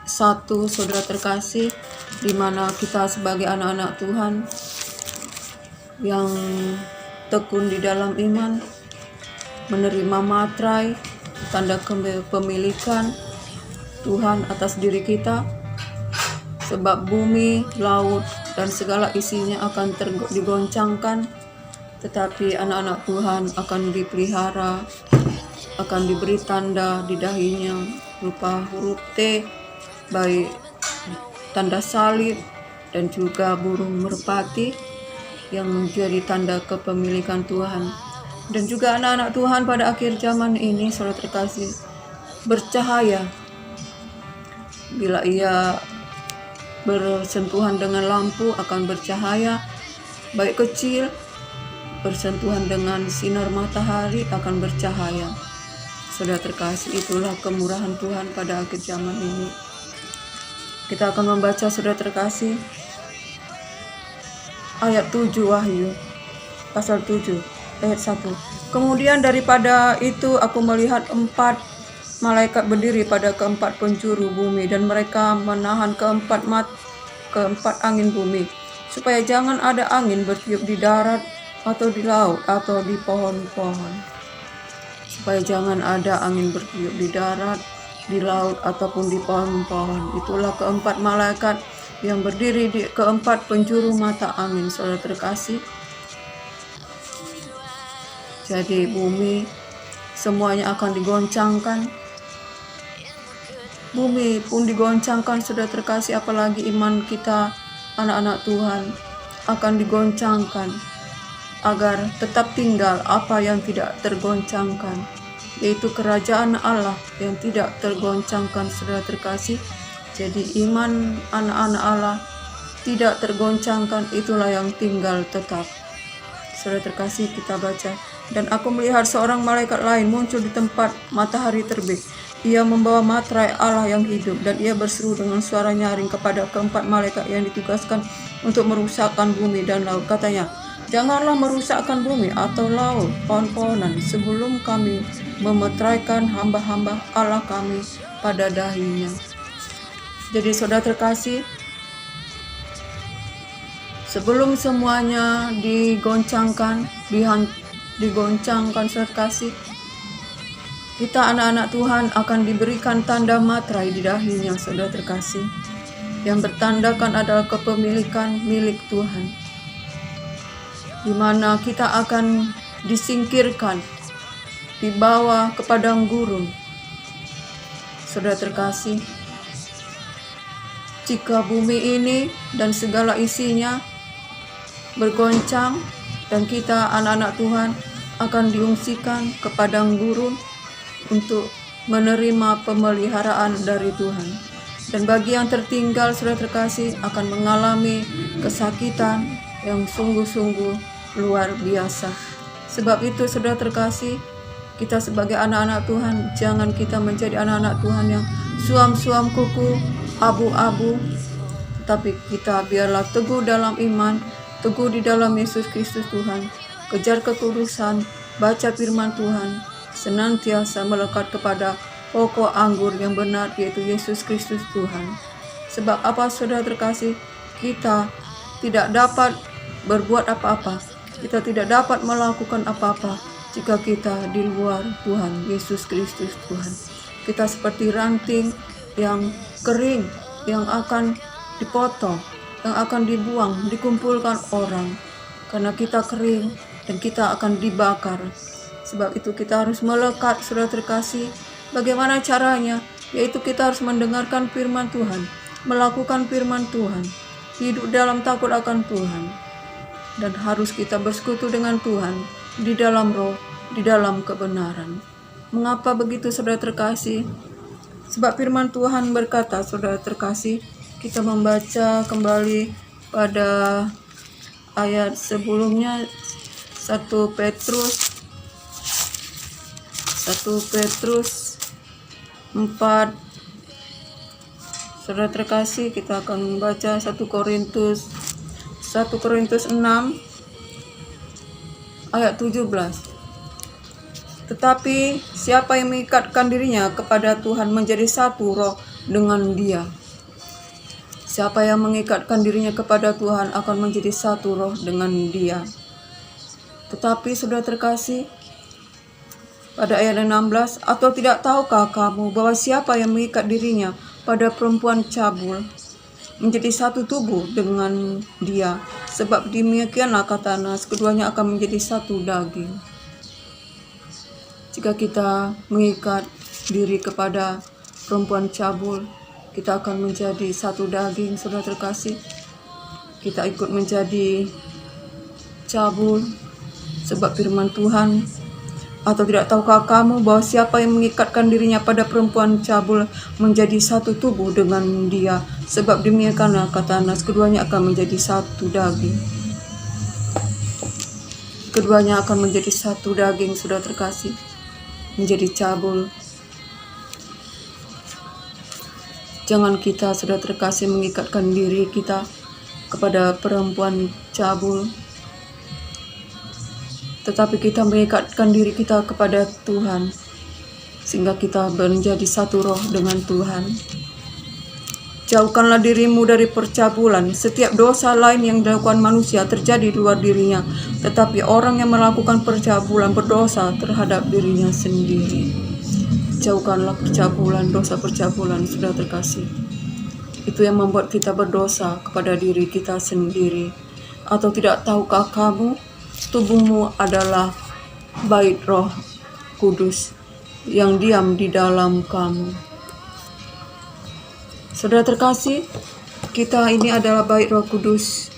Satu, saudara terkasih, di mana kita sebagai anak-anak Tuhan yang tekun di dalam iman, menerima materai, tanda kepemilikan Tuhan atas diri kita, sebab bumi, laut, dan segala isinya akan digoncangkan, tetapi anak-anak Tuhan akan dipelihara, akan diberi tanda di dahinya berupa huruf T, baik tanda salib dan juga burung merpati yang menjadi tanda kepemilikan Tuhan. Dan juga anak-anak Tuhan pada akhir zaman ini, saudara terkasih, bercahaya bila ia bersentuhan dengan lampu akan bercahaya, baik kecil bersentuhan dengan sinar matahari akan bercahaya. Saudara terkasih, itulah kemurahan Tuhan pada akhir zaman ini. Kita akan membaca, saudara terkasih, ayat 7 Wahyu, pasal 7, ayat 1. Kemudian daripada itu aku melihat 4 malaikat berdiri pada keempat penjuru bumi, dan mereka menahan keempat angin bumi, supaya jangan ada angin bertiup di darat atau di laut atau di pohon-pohon. Supaya jangan ada angin bertiup di darat, di laut, ataupun di pohon-pohon. Itulah keempat malaikat yang berdiri di keempat penjuru mata angin, saudara terkasih. Jadi bumi semuanya akan digoncangkan. Bumi pun digoncangkan, saudara terkasih, apalagi iman kita anak-anak Tuhan akan digoncangkan agar tetap tinggal apa yang tidak tergoncangkan, yaitu kerajaan Allah yang tidak tergoncangkan, saudara terkasih. Jadi iman anak-anak Allah tidak tergoncangkan, itulah yang tinggal tetap. Saudara terkasih, kita baca, dan aku melihat seorang malaikat lain muncul di tempat matahari terbit. Ia membawa materai Allah yang hidup, dan ia berseru dengan suara nyaring kepada keempat malaikat yang ditugaskan untuk merusakkan bumi dan laut. Katanya, janganlah merusakkan bumi atau laut, pohon-pohonan, sebelum kami memeteraikan hamba-hamba Allah kami pada dahinya. Jadi saudara terkasih, sebelum semuanya digoncangkan, saudara terkasih, kita anak-anak Tuhan akan diberikan tanda materai di dahinya, saudara terkasih, yang bertandakan adalah kepemilikan milik Tuhan, di mana kita akan disingkirkan, dibawa ke padang gurun. Saudara terkasih, jika bumi ini dan segala isinya bergoncang dan kita anak-anak Tuhan akan diungsikan ke padang gurun untuk menerima pemeliharaan dari Tuhan. Dan bagi yang tertinggal, saudara terkasih, akan mengalami kesakitan yang sungguh-sungguh luar biasa. Sebab itu, saudara terkasih, kita sebagai anak-anak Tuhan, jangan kita menjadi anak-anak Tuhan yang suam-suam kuku, abu-abu, tetapi kita biarlah teguh dalam iman, teguh di dalam Yesus Kristus Tuhan, kejar kekudusan, baca firman Tuhan, senantiasa melekat kepada pokok anggur yang benar, yaitu Yesus Kristus Tuhan. Sebab apa, saudara terkasih, kita tidak dapat berbuat apa-apa, kita tidak dapat melakukan apa-apa jika kita di luar Tuhan Yesus Kristus Tuhan. Kita seperti ranting yang kering, yang akan dipotong, yang akan dibuang, dikumpulkan orang, karena kita kering dan kita akan dibakar. Sebab itu kita harus melekat, saudara terkasih. Bagaimana caranya? Yaitu kita harus mendengarkan firman Tuhan, melakukan firman Tuhan, hidup dalam takut akan Tuhan, dan harus kita bersekutu dengan Tuhan di dalam roh, di dalam kebenaran. Mengapa begitu, saudara terkasih? Sebab firman Tuhan berkata, saudara terkasih, kita membaca kembali pada ayat sebelumnya, 1 Petrus 4. Saudara terkasih, kita akan membaca 1 Korintus 6 ayat 17. Tetapi siapa yang mengikatkan dirinya kepada Tuhan menjadi satu roh dengan Dia. Siapa yang mengikatkan dirinya kepada Tuhan akan menjadi satu roh dengan Dia. Tetapi saudara terkasih, pada ayat 16, atau tidak tahukah kamu bahwa siapa yang mengikat dirinya pada perempuan cabul menjadi satu tubuh dengan dia, sebab demikianlah kata Nas, keduanya akan menjadi satu daging. Jika kita mengikat diri kepada perempuan cabul, kita akan menjadi satu daging, saudara terkasih. Kita ikut menjadi cabul, sebab firman Tuhan, atau tidak tahukah kamu bahwa siapa yang mengikatkan dirinya pada perempuan cabul menjadi satu tubuh dengan dia, sebab demikianlah kata Nas, keduanya akan menjadi satu daging. Keduanya akan menjadi satu daging, saudara terkasih, menjadi cabul. Jangan kita, saudara terkasih, mengikatkan diri kita kepada perempuan cabul, tetapi kita mengikatkan diri kita kepada Tuhan, sehingga kita menjadi satu roh dengan Tuhan. Jauhkanlah dirimu dari percabulan. Setiap dosa lain yang dilakukan manusia terjadi di luar dirinya, tetapi orang yang melakukan percabulan berdosa terhadap dirinya sendiri. Jauhkanlah percabulan, dosa percabulan, saudara terkasih. Itu yang membuat kita berdosa kepada diri kita sendiri. Atau tidak tahukah kamu, tubuhmu adalah bait Roh Kudus yang diam di dalam kamu. Saudara terkasih, kita ini adalah bait Roh Kudus,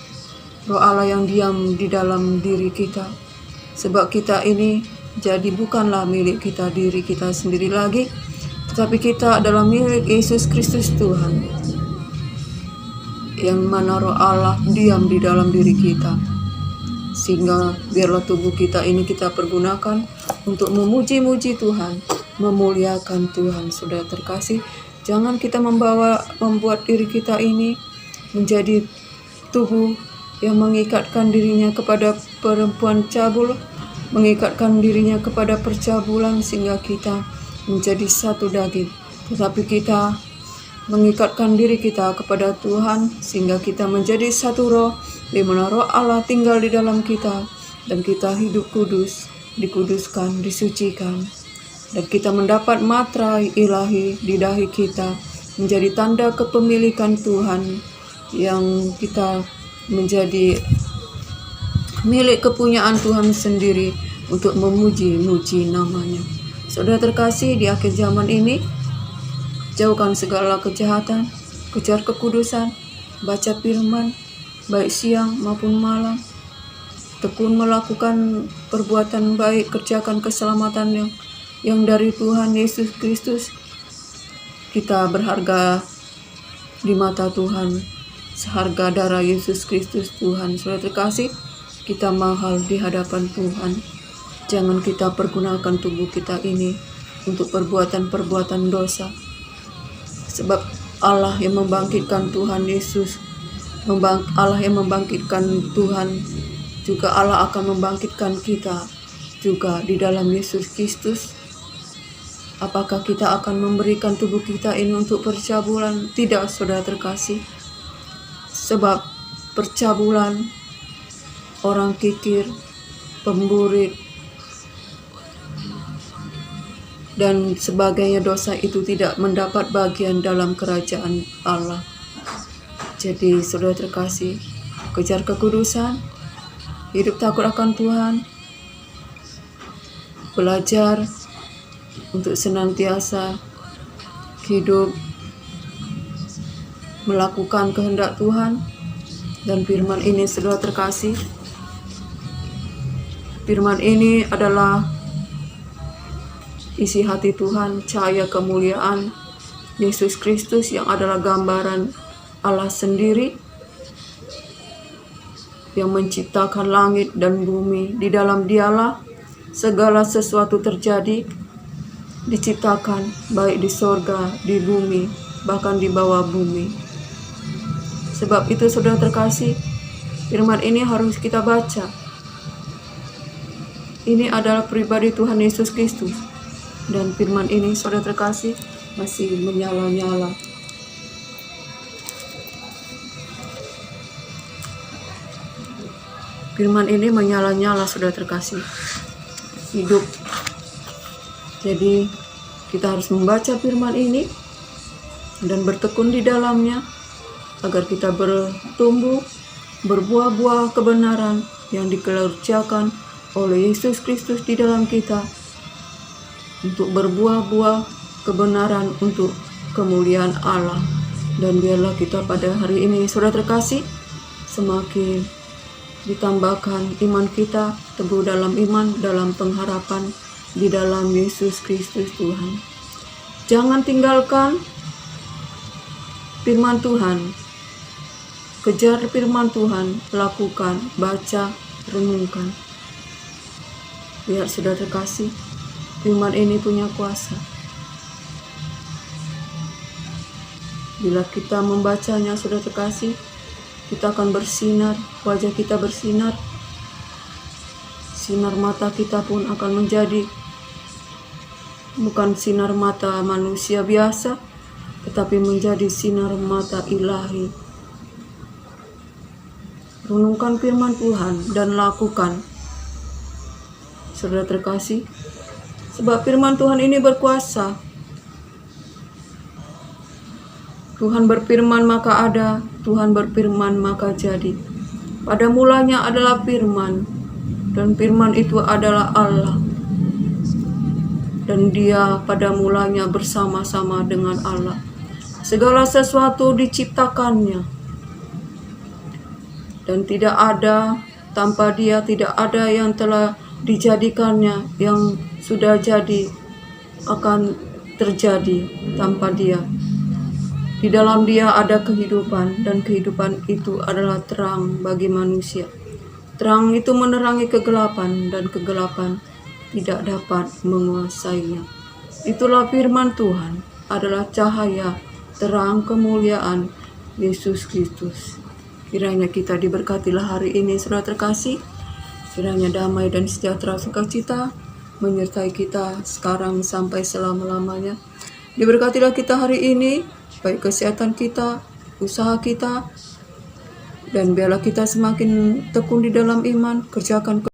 Roh Allah yang diam di dalam diri kita. Sebab kita ini jadi bukanlah milik kita, diri kita sendiri lagi, tetapi kita adalah milik Yesus Kristus Tuhan, yang mana Roh Allah diam di dalam diri kita. Sehingga biarlah tubuh kita ini kita pergunakan untuk memuji-muji Tuhan, memuliakan Tuhan. Saudara terkasih, jangan kita membuat diri kita ini menjadi tubuh yang mengikatkan dirinya kepada perempuan cabul, mengikatkan dirinya kepada percabulan, sehingga kita menjadi satu daging. Tetapi kita mengikatkan diri kita kepada Tuhan, sehingga kita menjadi satu roh, di mana Roh Allah tinggal di dalam kita, dan kita hidup kudus, dikuduskan, disucikan, dan kita mendapat materai ilahi di dahi kita, menjadi tanda kepemilikan Tuhan, yang kita menjadi milik kepunyaan Tuhan sendiri untuk memuji-muji namanya. Saudara terkasih, di akhir zaman ini, jauhkan segala kejahatan, kejar kekudusan, baca firman, baik siang maupun malam. Tekun melakukan perbuatan baik, kerjakan keselamatan yang dari Tuhan Yesus Kristus. Kita berharga di mata Tuhan, seharga darah Yesus Kristus Tuhan. Saudara terkasih, kita mahal di hadapan Tuhan. Jangan kita pergunakan tubuh kita ini untuk perbuatan-perbuatan dosa. Sebab Allah yang membangkitkan Tuhan Yesus, Allah yang membangkitkan Tuhan, juga Allah akan membangkitkan kita juga di dalam Yesus Kristus. Apakah kita akan memberikan tubuh kita ini untuk percabulan? Tidak, saudara terkasih. Sebab percabulan, orang kikir, pemburit, dan sebagainya dosa itu tidak mendapat bagian dalam kerajaan Allah. Jadi saudara terkasih, kejar kekudusan, hidup takut akan Tuhan, belajar untuk senantiasa hidup melakukan kehendak Tuhan. Dan firman ini, saudara terkasih, firman ini adalah isi hati Tuhan, cahaya kemuliaan Yesus Kristus yang adalah gambaran Allah sendiri, yang menciptakan langit dan bumi. Di dalam Dialah segala sesuatu terjadi, diciptakan, baik di sorga, di bumi, bahkan di bawah bumi. Sebab itu saudara terkasih, firman ini harus kita baca. Ini adalah pribadi Tuhan Yesus Kristus. Dan firman ini, saudara terkasih, masih menyala-nyala Firman ini menyala-nyala, saudara terkasih, hidup. Jadi kita harus membaca firman ini dan bertekun di dalamnya agar kita bertumbuh, berbuah-buah kebenaran yang dikerjakan oleh Yesus Kristus di dalam kita, untuk berbuah-buah kebenaran untuk kemuliaan Allah. Dan biarlah kita pada hari ini, saudara terkasih, semakin ditambahkan iman kita, teguh dalam iman, dalam pengharapan di dalam Yesus Kristus Tuhan. Jangan tinggalkan firman Tuhan. Kejar firman Tuhan, lakukan, baca, renungkan. Biar saudara terkasih, firman ini punya kuasa. Bila kita membacanya, saudara terkasih, kita akan bersinar, wajah kita bersinar, sinar mata kita pun akan menjadi bukan sinar mata manusia biasa, tetapi menjadi sinar mata ilahi. Renungkan firman Tuhan dan lakukan, saudara terkasih, sebab firman Tuhan ini berkuasa. Tuhan berfirman maka ada, Tuhan berfirman maka jadi. Pada mulanya adalah firman, dan firman itu adalah Allah. Dan dia pada mulanya bersama-sama dengan Allah. Segala sesuatu diciptakannya. Dan tidak ada tanpa dia, tidak ada yang telah dijadikannya, yang sudah jadi akan terjadi tanpa dia. Di dalam dia ada kehidupan, dan kehidupan itu adalah terang bagi manusia. Terang itu menerangi kegelapan, dan kegelapan tidak dapat menguasainya. Itulah firman Tuhan, adalah cahaya, terang kemuliaan Yesus Kristus. Kiranya kita diberkatilah hari ini, saudara terkasih. Kiranya damai dan sejahtera sukacita menyertai kita sekarang sampai selama-lamanya. Diberkatilah kita hari ini, baik kesehatan kita, usaha kita, dan biarlah kita semakin tekun di dalam iman, kerjakan